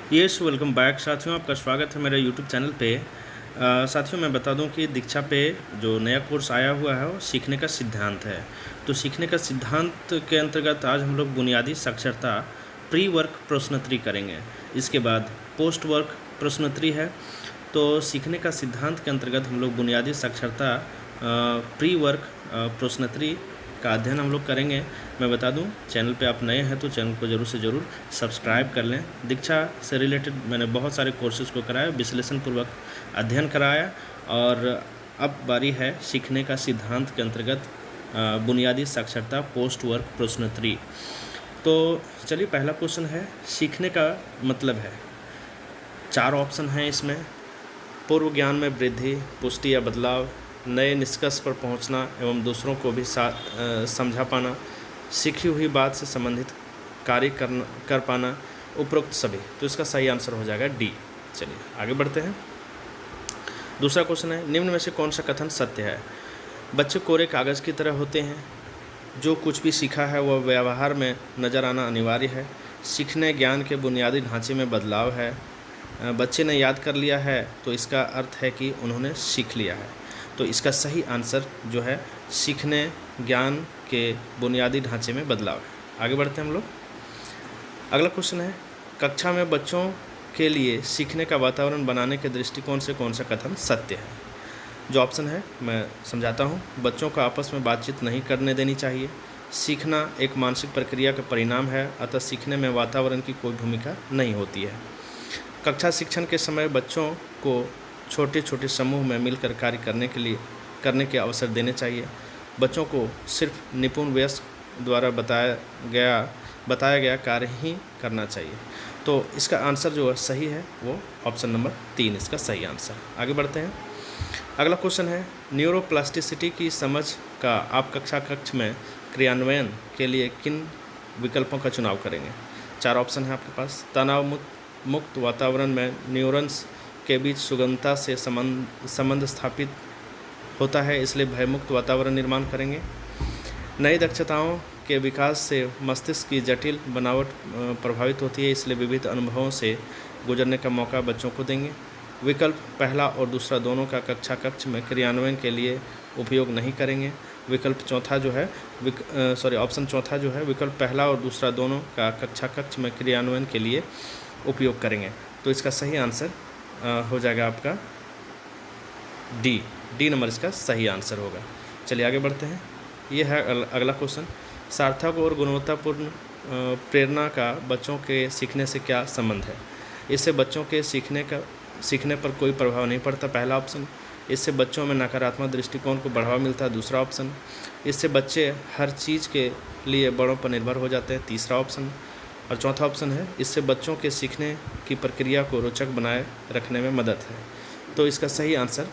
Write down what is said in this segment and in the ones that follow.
Yes, welcome back साथियों। आपका स्वागत है मेरे यूट्यूब चैनल पे। साथियों, मैं बता दूं कि दीक्षा पे जो नया कोर्स आया हुआ है वो सीखने का सिद्धांत है। तो सीखने का सिद्धांत के अंतर्गत आज हम लोग बुनियादी साक्षरता प्री वर्क प्रश्नोत्तरी करेंगे। इसके बाद पोस्ट वर्क प्रश्नोत्तरी है। तो सीखने का सिद्धांत के अंतर्गत हम लोग बुनियादी साक्षरता प्री वर्क प्रश्नोत्तरी का अध्ययन हम लोग करेंगे। मैं बता दूं, चैनल पे आप नए हैं तो चैनल को ज़रूर से ज़रूर सब्सक्राइब कर लें। दीक्षा से रिलेटेड मैंने बहुत सारे कोर्सेज़ को कराया, विश्लेषण पूर्वक अध्ययन कराया, और अब बारी है सीखने का सिद्धांत के अंतर्गत बुनियादी साक्षरता पोस्ट वर्क प्रश्नोत्तरी। तो चलिए, पहला क्वेश्चन है, सीखने का मतलब है। 4 ऑप्शन हैं इसमें: पूर्व ज्ञान में वृद्धि, पुष्टि या बदलाव, नए निष्कर्ष पर पहुंचना एवं दूसरों को भी समझा पाना, सीखी हुई बात से संबंधित कार्य कर पाना, उपरोक्त सभी। तो इसका सही आंसर हो जाएगा डी। चलिए आगे बढ़ते हैं। दूसरा क्वेश्चन है, निम्न में से कौन सा कथन सत्य है? बच्चे कोरे कागज़ की तरह होते हैं, जो कुछ भी सीखा है वह व्यवहार में नज़र आना अनिवार्य है। सीखने ज्ञान के बुनियादी ढांचे में बदलाव है। बच्चे ने याद कर लिया है तो इसका अर्थ है कि उन्होंने सीख लिया है। तो इसका सही आंसर जो है सीखने ज्ञान के बुनियादी ढांचे में बदलाव है। आगे बढ़ते हैं हम लोग। अगला क्वेश्चन है, कक्षा में बच्चों के लिए सीखने का वातावरण बनाने के दृष्टिकोण से कौन सा कथन सत्य है? जो ऑप्शन है मैं समझाता हूँ। बच्चों को आपस में बातचीत नहीं करने देनी चाहिए। सीखना एक मानसिक प्रक्रिया का परिणाम है, अतः सीखने में वातावरण की कोई भूमिका नहीं होती है। कक्षा शिक्षण के समय बच्चों को छोटे छोटे समूह में मिलकर कार्य करने के अवसर देने चाहिए। बच्चों को सिर्फ निपुण वयस्क द्वारा बताया गया कार्य ही करना चाहिए। तो इसका आंसर जो है सही है वो ऑप्शन नंबर 3 इसका सही आंसर। आगे बढ़ते हैं। अगला क्वेश्चन है, न्यूरोप्लास्टिसिटी की समझ का आप कक्ष में क्रियान्वयन के लिए किन विकल्पों का चुनाव करेंगे? 4 ऑप्शन है आपके पास। तनाव मुक्त वातावरण में न्यूरॉन्स के बीच सुगमता से संबंध स्थापित होता है, इसलिए भयमुक्त वातावरण निर्माण करेंगे। नई दक्षताओं के विकास से मस्तिष्क की जटिल बनावट प्रभावित होती है, इसलिए विविध अनुभवों से गुजरने का मौका बच्चों को देंगे। विकल्प पहला और दूसरा दोनों का कक्ष में क्रियान्वयन के लिए उपयोग नहीं करेंगे। विकल्प चौथा जो है ऑप्शन चौथा जो है, विकल्प पहला और दूसरा दोनों का कक्ष में क्रियान्वयन के लिए उपयोग करेंगे। तो इसका सही आंसर हो जाएगा आपका डी नंबर इसका सही आंसर होगा। चलिए आगे बढ़ते हैं। ये है अगला क्वेश्चन, सार्थक और गुणवत्तापूर्ण प्रेरणा का बच्चों के सीखने से क्या संबंध है? इससे बच्चों के सीखने पर कोई प्रभाव नहीं पड़ता, पहला ऑप्शन। इससे बच्चों में नकारात्मक दृष्टिकोण को बढ़ावा मिलता है, दूसरा ऑप्शन। इससे बच्चे हर चीज़ के लिए बड़ों पर निर्भर हो जाते हैं, तीसरा ऑप्शन। और चौथा ऑप्शन है, इससे बच्चों के सीखने की प्रक्रिया को रोचक बनाए रखने में मदद है। तो इसका सही आंसर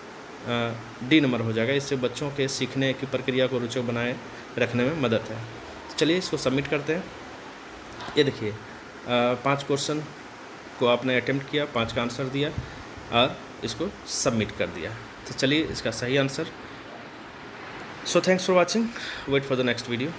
डी नंबर हो जाएगा, इससे बच्चों के सीखने की प्रक्रिया को रोचक बनाए रखने में मदद है। तो चलिए इसको सबमिट करते हैं। ये देखिए, 5 क्वेश्चन को आपने अटेम्प्ट किया, 5 का आंसर दिया और इसको सबमिट कर दिया। तो चलिए इसका सही answer. So thanks for watching, wait for the next video.